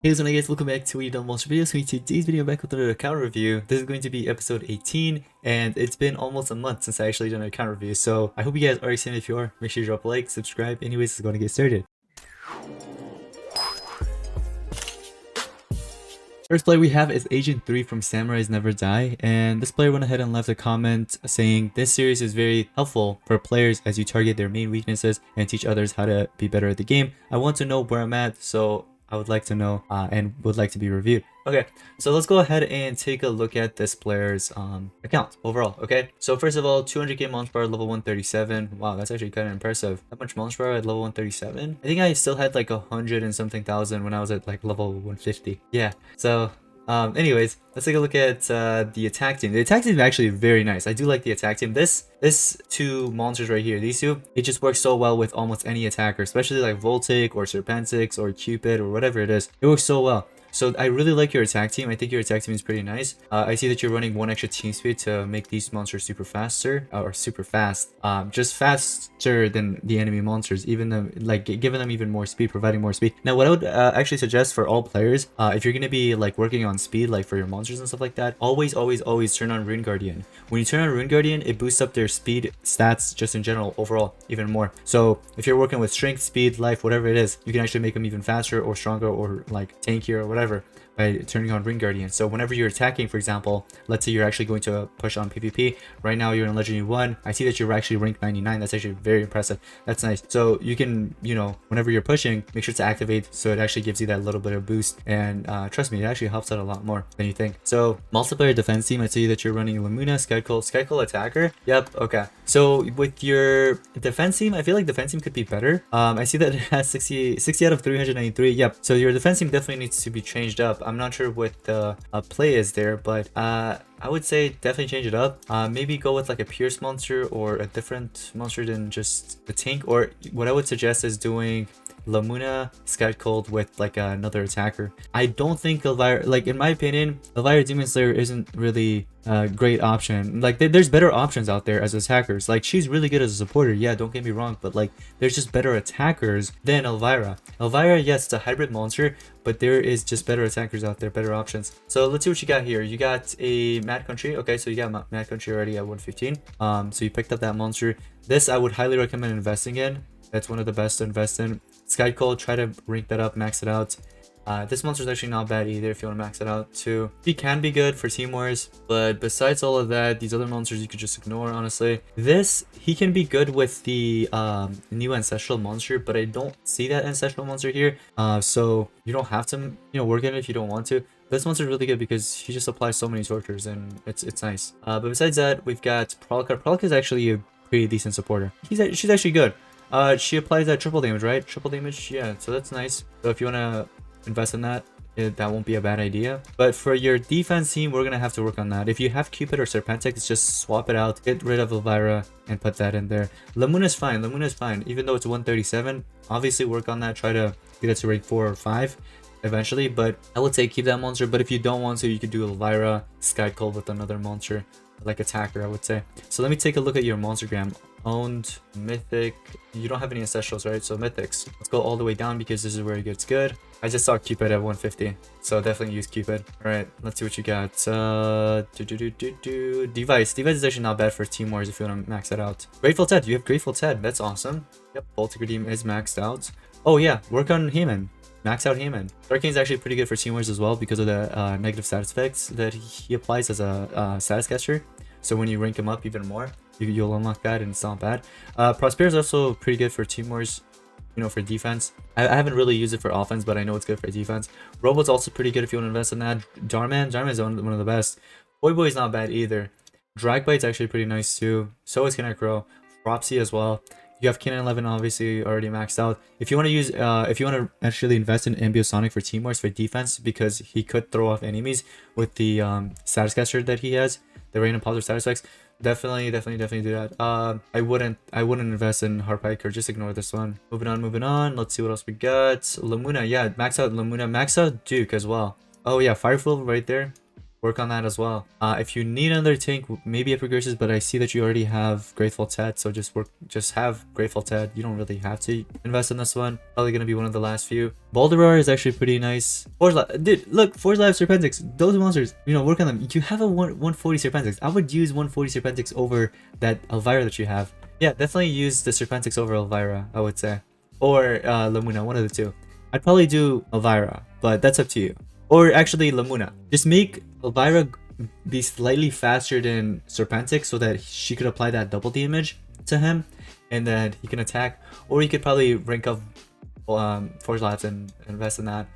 Hey guys, welcome back to a Monster Video. So in today's video, I'm back with another account review. This is going to be episode 18, and it's been almost a month since I actually done an account review. So I hope you guys are excited. If you are, make sure you drop a like, subscribe. Anyways, it's going to get started. First player we have is Agent 3 from Samurais Never Die, and this player went ahead and left a comment saying this series is very helpful for players as you target their main weaknesses and teach others how to be better at the game. I want to know where I'm at, so I would like to know and would like to be reviewed. Okay, so let's go ahead and take a look at this player's account overall. Okay, so first of all, 200k Monster Power, level 137. Wow, that's actually kind of impressive. That much Monster Power at level 137? I think I still had like 100 and something thousand when I was at like level 150. Yeah, so anyways, let's take a look at the attack team. The attack team is actually very nice. I do like the attack team. This two monsters right here, these two, it just works so well with almost any attacker, especially like Voltic or Serpentix or Cupid or whatever it is. It works so well. So I really like your attack team. I think your attack team is pretty nice. I see that you're running one extra team speed to make these monsters super faster or super fast. Just faster than the enemy monsters, even though like giving them even more speed, providing more speed. Now, what I would actually suggest for all players, if you're gonna be like working on speed, like for your monsters and stuff like that, always turn on Rune Guardian. When you turn on Rune Guardian, it boosts up their speed stats just in general overall even more. So if you're working with strength, speed, life, whatever it is, you can actually make them even faster or stronger or like tankier or whatever by turning on Rune Guardian. So whenever you're attacking, for example, let's say you're actually going to push on PvP. Right now you're in Legendary 1. I see that you're actually ranked 99. That's actually very impressive. That's nice. So you can, you know, whenever you're pushing, make sure to activate so it actually gives you that little bit of boost. And trust me, it actually helps out a lot more than you think. So multiplayer defense team, I see that you're running Lamuna, Skycole attacker. Yep, okay. So with your defense team, I feel like defense team could be better. I see that it has 60 out of 393. Yep. So your defense team definitely needs to be changed up. I'm not sure what the play is there, but I would say definitely change it up. Maybe go with like a Pierce monster or a different monster than just the tank. Or what I would suggest is doing Lamuna, Skycold with like another attacker. I don't think Elvira, like in my opinion, Elvira Demon Slayer isn't really a great option. Like there's better options out there as attackers. Like she's really good as a supporter, yeah, don't get me wrong, but like there's just better attackers than Elvira. Elvira, yes, it's a hybrid monster, but there is just better attackers out there, better options. So let's see what you got here. You got a Mad Country. Okay, so you got Mad Country already at 115. So you picked up that monster. This I would highly recommend investing in. That's one of the best to invest in. Skycole, try to rank that up, max it out. This monster is actually not bad either if you want to max it out too. He can be good for Team Wars, but besides all of that, these other monsters you could just ignore, honestly. He can be good with the new Ancestral monster, but I don't see that Ancestral monster here. So you don't have to, you know, work on it if you don't want to. This monster is really good because he just applies so many tortures and it's nice. But besides that, we've got Prolica. Prolica is actually a pretty decent supporter. She's actually good. She applies that triple damage, right? Triple damage, yeah, so that's nice. So if you want to invest in that, that won't be a bad idea. But for your defense team, we're gonna have to work on that. If you have Cupid or Serpentix, just swap it out, get rid of Elvira, and put that in there. Lamuna's fine, Lamuna's fine. Even though it's 137, obviously work on that, try to get it to rank 4 or 5 eventually, but I would say keep that monster. But if you don't want to, you could do Elvira, Skycold with another monster, like attacker, I would say. So let me take a look at your monstergram. Owned, mythic, you don't have any ancestrals, right? So mythics, let's go all the way down because this is where it gets good. I just saw Cupid at 150, so definitely use Cupid. All right, let's see what you got. Device is actually not bad for Team Wars if you want to max that out. Grateful Ted, you have Grateful Ted, that's awesome. Yep, Baltic Redeem is maxed out. Oh yeah, work on Heyman. Max out Heyman. Hurricane is actually pretty good for Team Wars as well because of the negative status effects that he applies as a status caster. So when you rank him up even more, you'll unlock that and it's not bad. Prosper is also pretty good for Team Wars, you know, for defense. I haven't really used it for offense, but I know it's good for defense. Robot's also pretty good if you want to invest in that. Darman is one of the best. Boy is not bad either. Dragbite's actually pretty nice too. So is Kinecro. Fropsy as well. You have Kin 11 obviously already maxed out. If you want to use, if you want to actually invest in Ambiosonic for Team Wars for defense, because he could throw off enemies with the status caster that he has, the random positive status effects, definitely do that. I wouldn't invest in Harpiker. Just ignore this one. Moving on. Let's see what else we got. Lamuna, yeah, max out Lamuna, max out Duke as well. Oh yeah, Fireful right there. work on that as well. If you need another tank, maybe it progresses, but I see that you already have Grateful Ted, so just have Grateful Ted. You don't really have to invest in this one. Probably gonna be one of the last few. Balderar is actually pretty nice. Dude, look, Forge Lab Serpentix, those monsters, you know, work on them. You have a 140 Serpentix. I would use 140 Serpentix over that Elvira that you have. Yeah, definitely use the Serpentix over Elvira, I would say. Or Lamuna, one of the two. I'd probably do Elvira, but that's up to you. Or actually Lamuna. Just make Elvira be slightly faster than Serpentix so that she could apply that double damage to him and then he can attack. Or you could probably rank up Forge Labs and invest in that.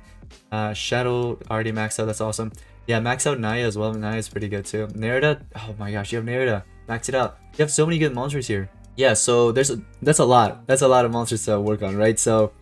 Shadow already maxed out, that's awesome. Yeah, max out Naya as well. Naya is pretty good too. Nerida, oh my gosh, you have Nerida. Max it out. You have so many good monsters here. Yeah, so that's a lot. That's a lot of monsters to work on, right? So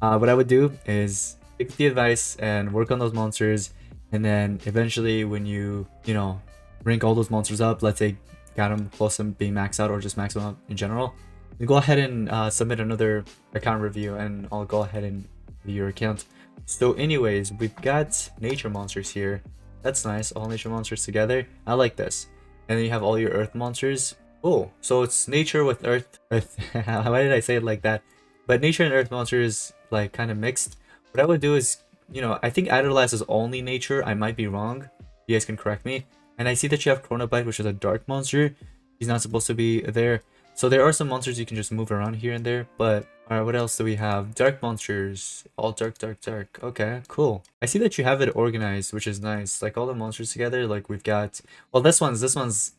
what I would do is take the advice and work on those monsters, and then eventually when you know, rank all those monsters up, let's say got them close to being maxed out or just max them out in general, you go ahead and submit another account review and I'll go ahead and view your account. So anyways, we've got nature monsters here. That's nice, all nature monsters together. I like this. And then you have all your earth monsters. Oh, so it's nature with earth. Why did I say it like that? But nature and earth monsters like kind of mixed. What I would do is, you know, I think Adderlass is only nature. I might be wrong. You guys can correct me. And I see that you have Chronobite, which is a dark monster. He's not supposed to be there. So there are some monsters you can just move around here and there, but alright, what else do we have? Dark monsters. All dark, dark, dark. Okay, cool. I see that you have it organized, which is nice. Like all the monsters together, like we've got, well, this one's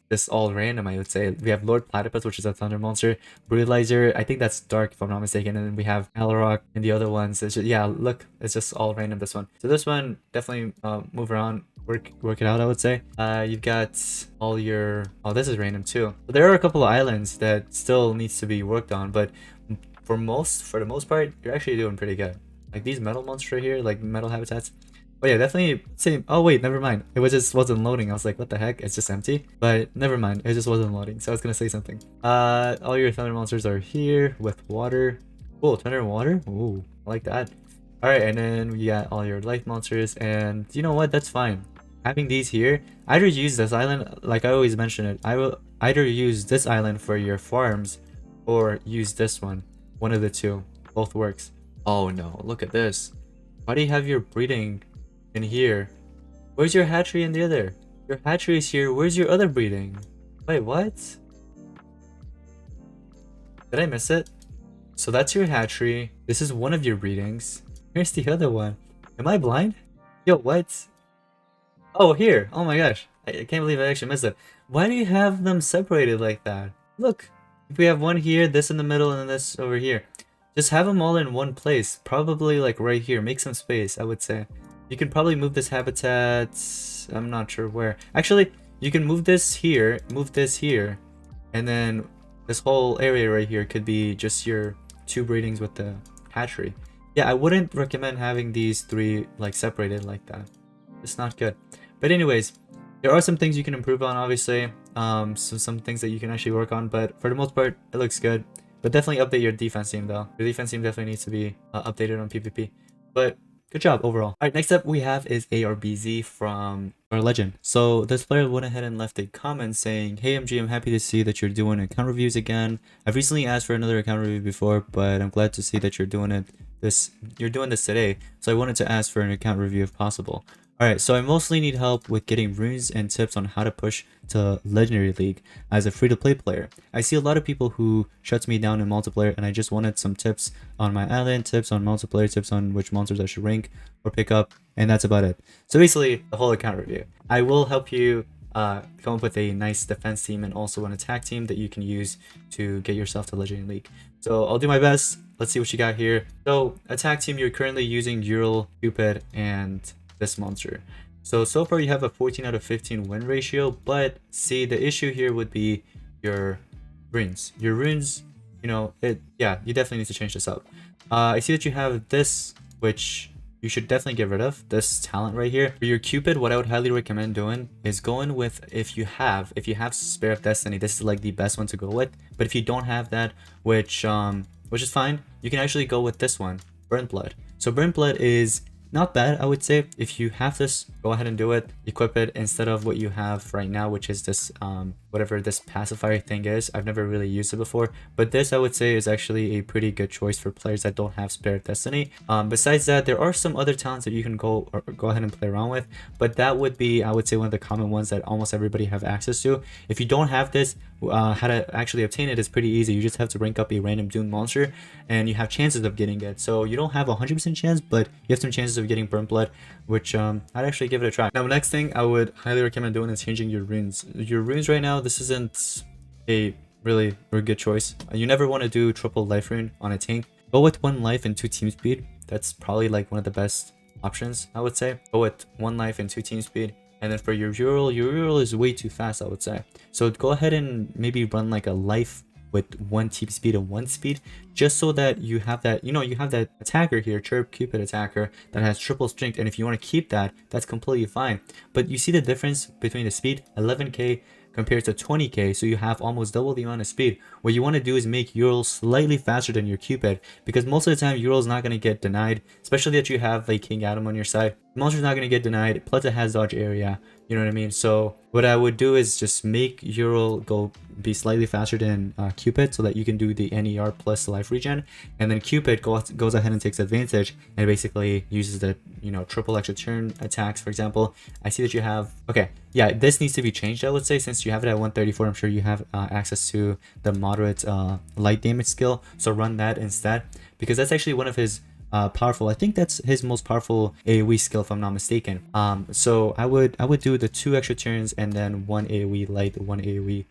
just all random, I would say. We have Lord Platypus, which is a thunder monster. Brutalizer, I think that's dark if I'm not mistaken. And then we have Alrock and the other ones. It's just, yeah, look, it's just all random, this one. So this one, definitely move around. Work it out, I would say. You've got all your, oh, this is random too. But there are a couple of islands that still needs to be worked on, but for the most part, you're actually doing pretty good. Like these metal monsters right here, like metal habitats. Oh yeah, definitely same. Oh wait, never mind. It just wasn't loading. I was like, what the heck? It's just empty. But never mind. It just wasn't loading. So I was gonna say something. All your thunder monsters are here with water. Cool, thunder and water. Ooh, I like that. All right, and then we got all your life monsters, and you know what? That's fine. Having these here, either use this island, like I always mention it, I will either use this island for your farms or use this one. One of the two. Both works. Oh no, look at this. Why do you have your breeding in here? Where's your hatchery in the other? Your hatchery is here. Where's your other breeding? Wait, what? Did I miss it? So that's your hatchery. This is one of your breedings. Here's the other one. Am I blind? Yo, what? Oh, here. Oh my gosh. I can't believe I actually missed it. Why do you have them separated like that? Look. If we have one here, this in the middle, and then this over here. Just have them all in one place. Probably like right here. Make some space, I would say. You can probably move this habitat. I'm not sure where. Actually, you can move this here. Move this here. And then this whole area right here could be just your two breedings with the hatchery. Yeah, I wouldn't recommend having these three like separated like that. It's not good. But anyways, there are some things you can improve on, obviously. So some things that you can actually work on, but for the most part, it looks good. But definitely update your defense team though. Your defense team definitely needs to be updated on PvP. But good job overall. Alright, next up we have is ARBZ from our legend. So this player went ahead and left a comment saying, "Hey MG, I'm happy to see that you're doing account reviews again. I've recently asked for another account review before, but I'm glad to see that you're doing this today. So I wanted to ask for an account review if possible. Alright, so I mostly need help with getting runes and tips on how to push to Legendary League as a free-to-play player. I see a lot of people who shuts me down in multiplayer, and I just wanted some tips on my island, tips on multiplayer, tips on which monsters I should rank or pick up, and that's about it. So basically, the whole account review. I will help you come up with a nice defense team and also an attack team that you can use to get yourself to Legendary League. So I'll do my best. Let's see what you got here. So attack team, you're currently using Ural, Cupid, and this monster. So far you have a 14 out of 15 win ratio, but see, the issue here would be your runes. Your runes, you know, you definitely need to change this up. I see that you have this, which you should definitely get rid of, this talent right here. For your Cupid, what I would highly recommend doing is going with, if you have Spare of Destiny, this is like the best one to go with. But if you don't have that, which is fine, you can actually go with this one, Burnt Blood. So Burnt Blood is not bad, I would say. If you have this, go ahead and do it. Equip it instead of what you have right now, which is this whatever this pacifier thing is. I've never really used it before, but this I would say is actually a pretty good choice for players that don't have Spirit of Destiny. Besides that, there are some other talents that you can go ahead and play around with, but that would be, I would say, one of the common ones that almost everybody have access to. If you don't have this, how to actually obtain it is pretty easy. You just have to rank up a random Doom monster and you have chances of getting it. So you don't have 100% chance, but you have some chances of getting Burnt Blood, which I'd actually give it a try. Now, next thing I would highly recommend doing is changing your runes. Your runes right now, this isn't a really good choice. You never want to do triple life rune on a tank. Go with 1 life and 2 team speed. That's probably like one of the best options, I would say. Go with 1 life and 2 team speed. And then for your Ural is way too fast, I would say. So go ahead and maybe run like a life with 1 team speed and 1 speed, just so that you have that, you know, you have that attacker here, Chirp Cupid attacker, that has triple strength. And if you want to keep that, that's completely fine. But you see the difference between the speed, 11k compared to 20k, so you have almost double the amount of speed. What you want to do is make Ural slightly faster than your Cupid, because most of the time Ural is not going to get denied, especially that you have like King Adam on your side. The monster's not going to get denied, plus it has dodge area, you know what I mean? So what I would do is just make Ural go be slightly faster than Cupid, so that you can do the NER plus life regen, and then Cupid goes ahead and takes advantage and basically uses the, you know, triple extra turn attacks. For example, I see that you have, okay, yeah, this needs to be changed, I would say. Since you have it at 134, I'm sure you have access to the moderate light damage skill, so run that instead, because that's actually one of his powerful, I think that's his most powerful AoE skill if I'm not mistaken. So I would do the 2 extra turns and then 1 AoE light, 1 AoE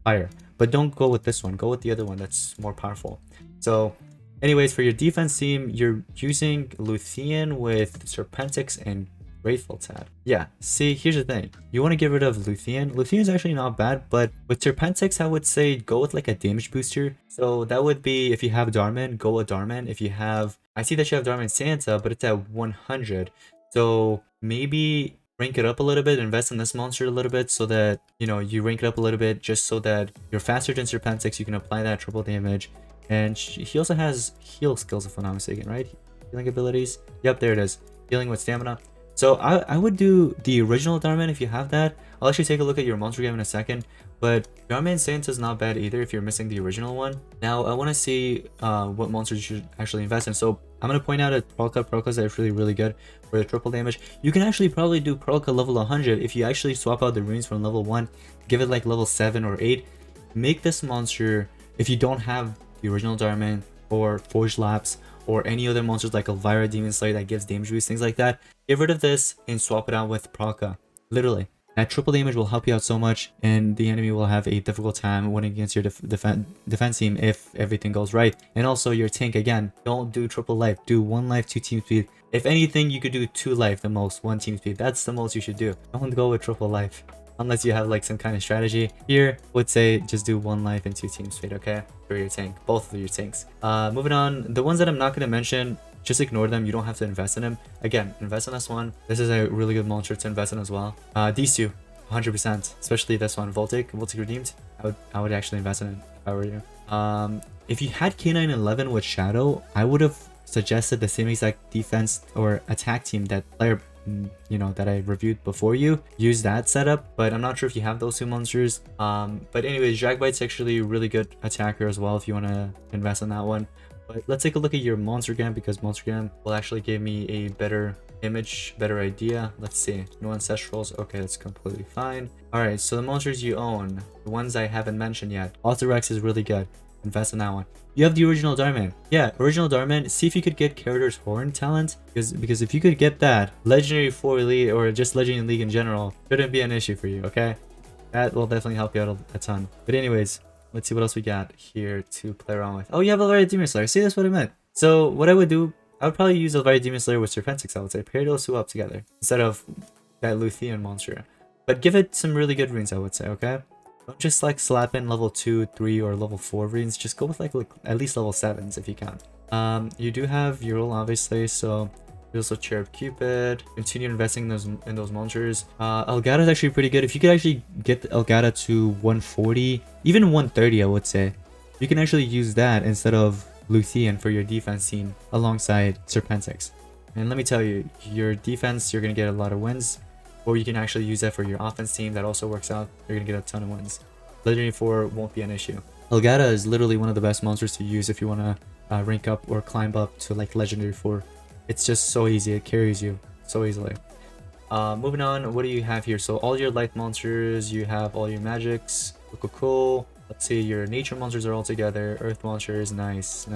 fire, but don't go with this one, go with the other one that's more powerful. So anyways, for your defense team, you're using Luthien with Serpentix and Grateful Tad. Yeah, see, here's the thing. You want to get rid of Luthien. Luthien is actually not bad, but with Serpentix, I would say go with like a damage booster. So that would be, if you have Darman, go with Darman. If you have, I see that you have Darman Santa, but it's at 100. So maybe rank it up a little bit, invest in this monster a little bit, so that, you know, you rank it up a little bit just so that you're faster than Serpentix. You can apply that triple damage. And he also has heal skills, if I'm not mistaken, right? Healing abilities. Yep, there it is. Healing with stamina. So I would do the original Darman if you have that. I'll actually take a look at your monster game in a second. But Darman Santa is not bad either if you're missing the original one. Now I want to see what monsters you should actually invest in. So I'm going to point out a Prolka that is really good for the triple damage. You can actually probably do Prolka level 100 if you actually swap out the runes from level 1, give it like level 7 or 8. Make this monster, if you don't have the original Darman or Forge Lapse or any other monsters like Elvira Demon Slayer that gives damage boost, things like that, get rid of this and swap it out with Prolka. Literally, that triple damage will help you out so much, and the enemy will have a difficult time winning against your defense team if everything goes right. And also your tank, again, don't do triple life, do 1 life, 2 team speed. If anything, you could do 2 life the most, 1 team speed. That's the most you should do. Don't go with triple life unless you have like some kind of strategy. Here, I would say just do 1 life and 2 team speed, okay? For your tank, both of your tanks. Moving on, the ones that I'm not going to mention, just ignore them. You don't have to invest in them. Again, invest in this one. This is a really good monster to invest in as well. These two, 100%, especially this one, Voltic Redeemed. I would actually invest in it if I were you. If you had K911 with Shadow, I would have suggested the same exact defense or attack team that player, you know, that I reviewed before you. Use that setup, but I'm not sure if you have those 2 monsters. But anyways, Dragbite's actually a really good attacker as well if you want to invest in that one. But let's take a look at your monster gram, because monster gram will actually give me a better image, better idea. Let's see. No ancestrals. Okay, that's completely fine. All right, so the monsters you own, the ones I haven't mentioned yet. Autorex is really good. Invest in that one. You have the original Darman. Yeah, original Darman. See if you could get Carator's Horn talent, because if you could get that, Legendary 4 Elite or just Legendary League in general shouldn't be an issue for you, okay? That will definitely help you out a ton. But anyways, let's see what else we got here to play around with. Oh, you have Elvira Demon Slayer. See, that's what I meant. So what I would do, I would probably use Elvira Demon Slayer with Serpentix, I would say. Pair those 2 up together instead of that Luthien monster. But give it some really good runes, I would say, okay? Don't just like slap in level 2, 3, or level 4 runes. Just go with like at least level 7s if you can. You do have Ural, obviously, so you also Cherub Cupid. Continue investing in those monsters. Elgato is actually pretty good. If you could actually get Elgato to 140, even 130, I would say, you can actually use that instead of Luthien for your defense team alongside Serpentix. And let me tell you, your defense, you're gonna get a lot of wins, or you can actually use that for your offense team. That also works out. You're gonna get a ton of wins. Legendary 4 won't be an issue. Elgato is literally one of the best monsters to use if you want to rank up or climb up to like Legendary 4. It's just so easy. It carries you so easily. Moving on, what do you have here? So all your light monsters, you have all your magics. Cool. Let's see, your nature monsters are all together. Earth monsters, nice.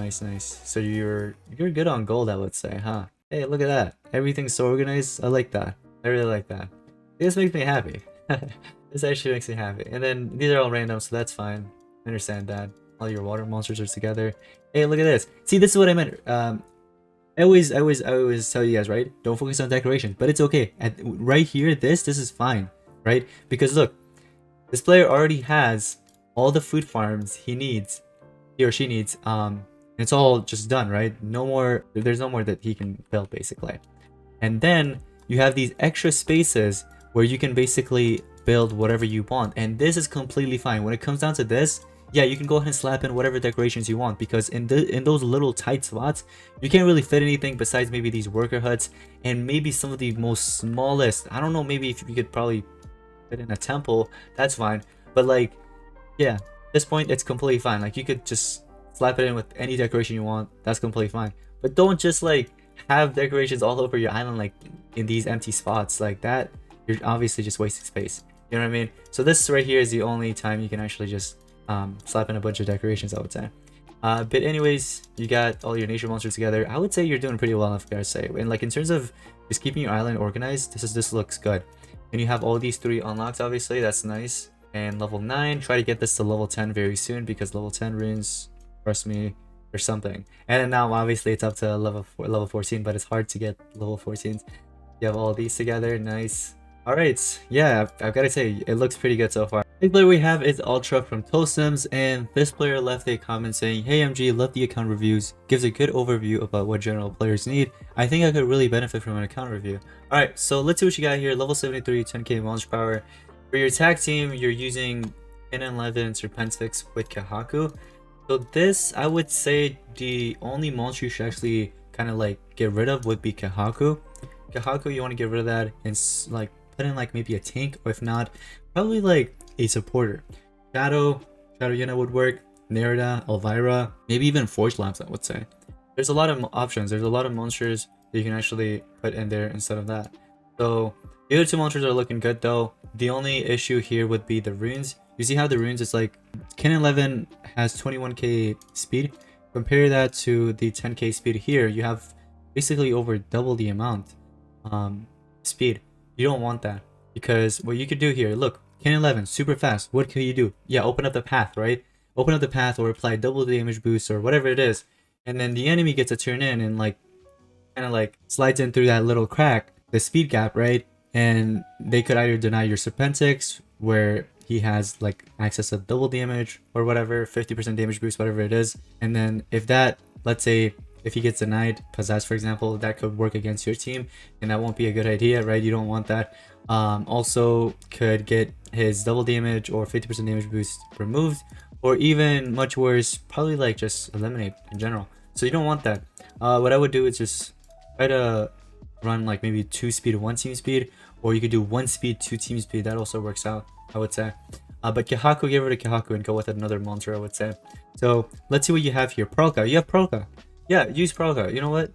So you're good on gold, I would say, huh? Hey, look at that. Everything's so organized. I like that. I really like that. This makes me happy. This actually makes me happy. And then these are all random, so that's fine. I understand that. All your water monsters are together. Hey, look at this. See, this is what I meant. I always tell you guys, right? Don't focus on decoration, but it's okay. Right here, this is fine, right? Because look, this player already has all the food farms he or she needs. It's all just done, right? No more. There's no more that he can build basically. And then you have these extra spaces where you can basically build whatever you want, and this is completely fine. When it comes down to this, yeah, you can go ahead and slap in whatever decorations you want, because in those little tight spots, you can't really fit anything besides maybe these worker huts and maybe some of the most smallest. I don't know, maybe if you could probably fit in a temple, that's fine. But like, yeah, at this point, it's completely fine. Like, you could just slap it in with any decoration you want. That's completely fine. But don't just like have decorations all over your island, like in these empty spots like that. You're obviously just wasting space. You know what I mean? So this right here is the only time you can actually just slap in a bunch of decorations, I would say. But anyways, you got all your nature monsters together. I would say you're doing pretty well, if I gotta say. And like in terms of just keeping your island organized, this looks good. And you have all these 3 unlocked, obviously. That's nice. And level 9, try to get this to level 10 very soon, because level 10 runes, trust me, or something. And now obviously it's up to level 14, but it's hard to get level 14s. You have all these together, nice. Alright, yeah, I've got to say, it looks pretty good so far. Next player we have is Ultra from Toastums, and this player left a comment saying, "Hey MG, love the account reviews, gives a good overview about what general players need. I think I could really benefit from an account review." Alright, so let's see what you got here. Level 73, 10k launch power. For your tag team, you're using N11 Serpentix with Kahaku. So this, I would say the only monster you should actually kind of like get rid of would be Kahaku. Kahaku, you want to get rid of that and like put in like maybe a tank, or if not, probably like a supporter. Shadow Yuna would work, Nerida, Elvira, maybe even Forge Lamps, I would say. There's a lot of options. There's a lot of monsters that you can actually put in there instead of that. So the other 2 monsters are looking good though. The only issue here would be the runes. You see how the runes is like, Ken 11 has 21k speed. Compare that to the 10k speed here. You have basically over double the amount speed. You don't want that, because what you could do here, look, Ken 11, super fast. What can you do? Yeah, open up the path, right? Open up the path or apply double the damage boost or whatever it is. And then the enemy gets to turn in and like kind of like slides in through that little crack, the speed gap, right? And they could either deny your Serpentix, where he has like access to double damage or whatever, 50% damage boost, whatever it is. And then if that, let's say, if he gets denied Pizzazz, for example, that could work against your team, and that won't be a good idea, right? You don't want that. Also could get his double damage or 50% damage boost removed, or even much worse, probably like just eliminate in general. So you don't want that. What I would do is just try to run like maybe 2 speed, 1 team speed, or you could do 1 speed, 2 team speed. That also works out, I would say. But Kahaku, get rid of Kahaku and go with another monster, I would say. So let's see what you have here. Pralka, you have Pralka. Yeah, use Pralka. You know what?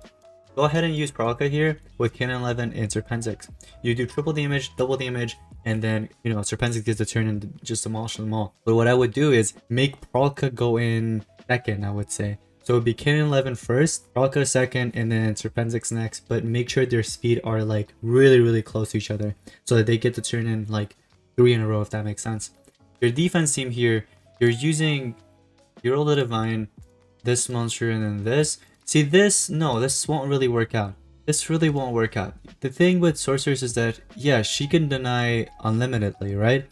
Go ahead and use Pralka here with Ken 11 and Serpentix. You do triple damage, double damage, and then, you know, Serpentix gets to turn and just demolish them all. But what I would do is make Pralka go in second, I would say. So it would be Ken 11 first, Pralka second, and then Serpentix next. But make sure their speed are like really close to each other, so that they get to turn in like 3 in a row, if that makes sense. Your defense team here, you're using Euro the Divine, this monster, and then this. See, this won't really work out. This really won't work out. The thing with Sorceress is that, yeah, she can deny unlimitedly, right?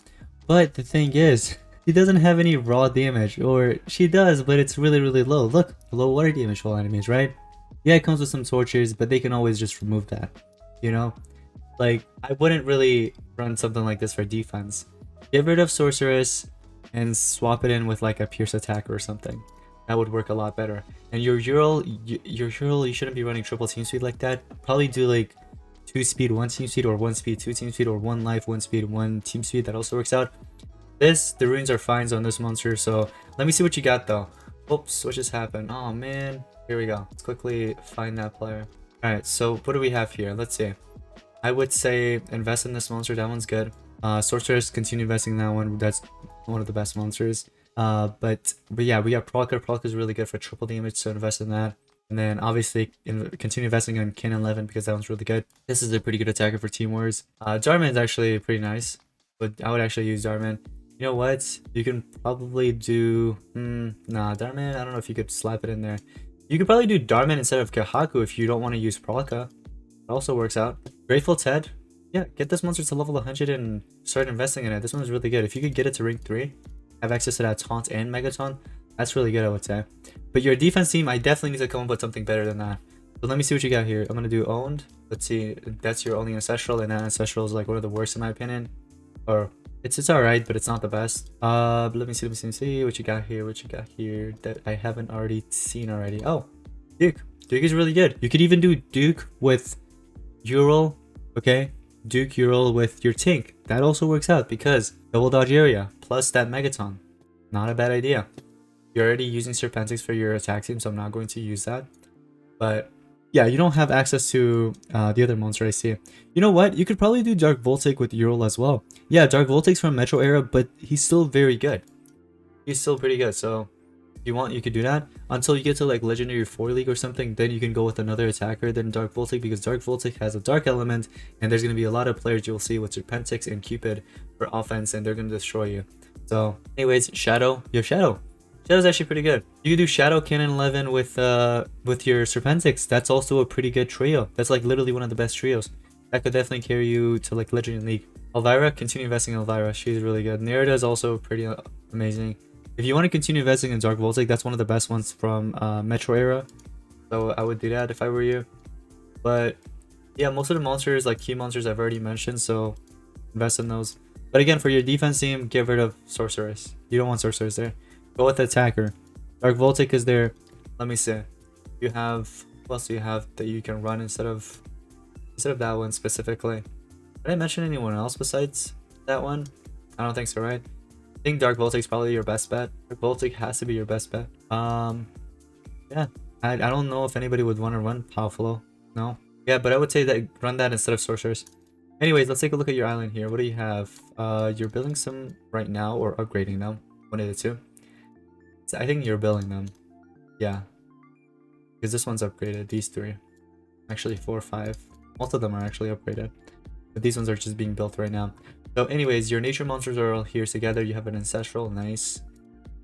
But the thing is, she doesn't have any raw damage, or she does, but it's really low. Look, low water damage for all enemies, right? Yeah, it comes with some tortures, but they can always just remove that, you know? Like, I wouldn't really run something like this for defense. Get rid of Sorceress and swap it in with like a Pierce attack or something. That would work a lot better. And your Ural, you shouldn't be running triple team speed like that. Probably do like 2 speed, 1 team speed, or 1 speed, 2 team speed, or 1 life, 1 speed, 1 team speed. That also works out. The runes are fines on this monster, so let me see what you got though. Oops, what just happened? Oh man. Here we go. Let's quickly find that player. Alright, so what do we have here? Let's see. I would say invest in this monster. That one's good. Sorceress, continue investing in that one. That's one of the best monsters. But yeah, we got Procker. Procker is really good for triple damage, so invest in that. And then obviously continue investing on Kin 11 because that one's really good. This is a pretty good attacker for Team Wars. Darman is actually pretty nice, but I would actually use Darman. You know what? You can probably do... nah, Darman, I don't know if you could slap it in there. You could probably do Darman instead of Kahaku if you don't want to use Prolka. It also works out. Grateful Ted. Yeah, get this monster to level 100 and start investing in it. This one's really good. If you could get it to rank 3, have access to that Taunt and Megaton, that's really good, I would say. But your defense team, I definitely need to come up with something better than that. So let me see what you got here. I'm going to do Owned. Let's see. That's your only Ancestral, and that Ancestral is like one of the worst in my opinion. Or it's alright, but it's not the best. But let me see what you got here. What you got here that I haven't already seen already. Oh, Duke. Duke is really good. You could even do Duke with Ural, okay? Duke Ural with your Tink. That also works out because double dodge area plus that Megaton. Not a bad idea. You're already using Serpentix for your attack team, so I'm not going to use that. But yeah, you don't have access to the other monster I see. You know what? You could probably do Dark Voltic with Ural as well. Yeah, Dark Voltic's from Metro era, but he's still very good. He's still pretty good, so if you want, you could do that. Until you get to like Legendary 4 League or something, then you can go with another attacker than Dark Voltic, because Dark Voltic has a Dark element, and there's going to be a lot of players you'll see with Serpentix and Cupid for offense, and they're going to destroy you. So anyways, Shadow. You have Shadow. Shadow's actually pretty good. You can do Shadow Cannon 11 with your Serpentix. That's also a pretty good trio. That's like literally one of the best trios. That could definitely carry you to like Legendary League. Elvira, continue investing in Elvira. She's really good. Nerida is also pretty amazing. If you want to continue investing in Dark Voltic, that's one of the best ones from Metro era. So I would do that if I were you. But yeah, most of the monsters, like key monsters, I've already mentioned, so invest in those. But again, for your defense team, get rid of Sorceress. You don't want Sorceress there. Go with the attacker. Dark Voltic is there. Let me see. You have, what else do you have that you can run instead of that one specifically? Did I mention anyone else besides that one? I don't think so, right? I think Dark Voltic's probably your best bet. Dark Voltic has to be your best bet. Yeah. I don't know if anybody would want to run Powerful. No. Yeah, but I would say that run that instead of Sorcerers. Anyways, let's take a look at your island here. What do you have? You're building some right now or upgrading them. One of the two. So I think you're building them. Yeah. Because this one's upgraded. These three. Actually 4 or 5. Most of them are actually upgraded. But these ones are just being built right now. So anyways, your nature monsters are all here together. You have an ancestral. Nice.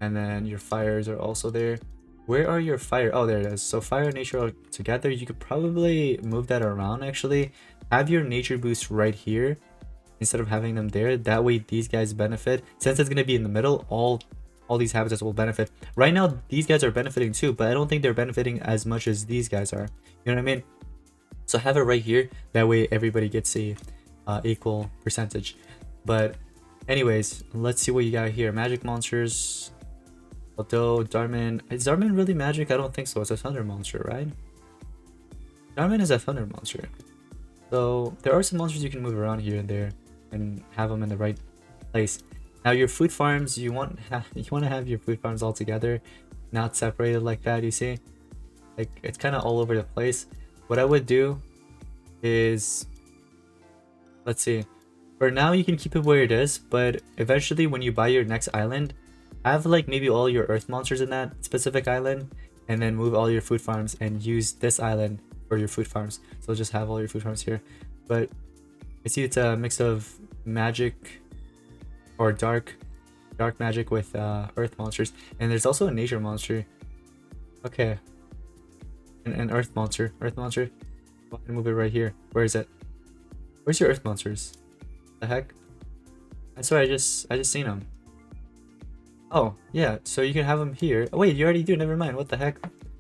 And then your fires are also there. Where are your fire? Oh, there it is. So fire and nature are together. You could probably move that around actually. Have your nature boost right here instead of having them there. That way these guys benefit. Since it's going to be in the middle, all these habitats will benefit. Right now, these guys are benefiting too, but I don't think they're benefiting as much as these guys are. You know what I mean? So have it right here. That way everybody gets a equal percentage. But anyways, let's see what you got here. Magic monsters. Although Darman, is Darman really magic? I don't think so. It's a thunder monster, right? Darman is a thunder monster. So there are some monsters you can move around here and there and have them in the right place. Now your food farms, you want to have your food farms all together, not separated like that. You see, like it's kind of all over the place. What I would do is, let's see. For now, you can keep it where it is, but eventually, when you buy your next island, have like maybe all your earth monsters in that specific island, and then move all your food farms and use this island for your food farms. So just have all your food farms here. But I see it's a mix of magic or dark magic with earth monsters, and there's also a nature monster. Okay, an earth monster. Go ahead and move it right here. Where is it? Where's your earth monsters? The heck? I swear I just seen them. Oh yeah, so you can have them here. Oh wait, you already do. Never mind. What the heck?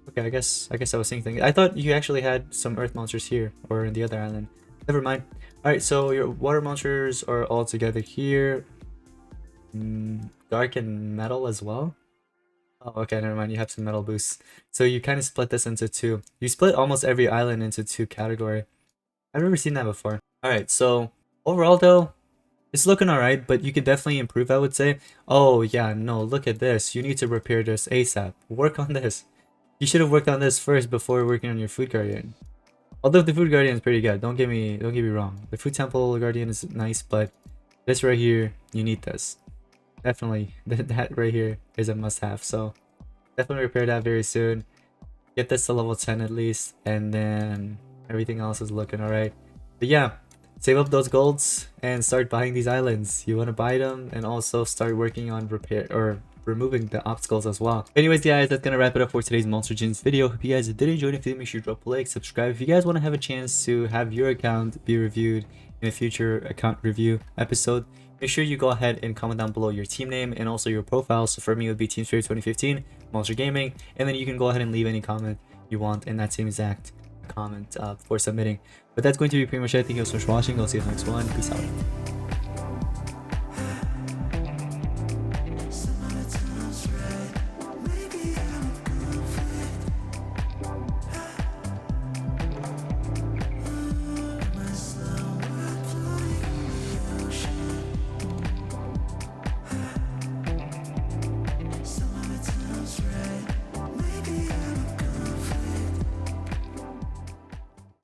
Okay, I guess I was seeing things. I thought you actually had some earth monsters here or in the other island. Never mind. All right, so your water monsters are all together here. Dark and metal as well. Oh, okay, never mind. You have some metal boosts. So you kind of split this into two. You split almost every island into two category. I've never seen that before. All right, so overall though, it's looking all right, but you could definitely improve, I would say. Oh yeah, no, look at this. You need to repair this ASAP. Work on this. You should have worked on this first before working on your food guardian. Although the food guardian is pretty good. Don't get me wrong. The food temple guardian is nice, but this right here, you need this. Definitely, that right here is a must-have. So definitely repair that very soon. Get this to level 10 at least, and then everything else is looking alright. But yeah, save up those golds and start buying these islands. You want to buy them and also start working on repair or removing the obstacles as well. Anyways guys, that's gonna wrap it up for today's Monster Gyms video. Hope you guys did enjoy it. If you did, make sure you drop a like, subscribe. If you guys want to have a chance to have your account be reviewed in a future account review episode, make sure you go ahead and comment down below your team name and also your profile. So for me, it would be Team Spirit 2015, Monster Gaming, and then you can go ahead and leave any comment you want in that same exact comment before submitting. But that's going to be pretty much it. Thank you so much for watching. I'll see you in the next one. Peace out.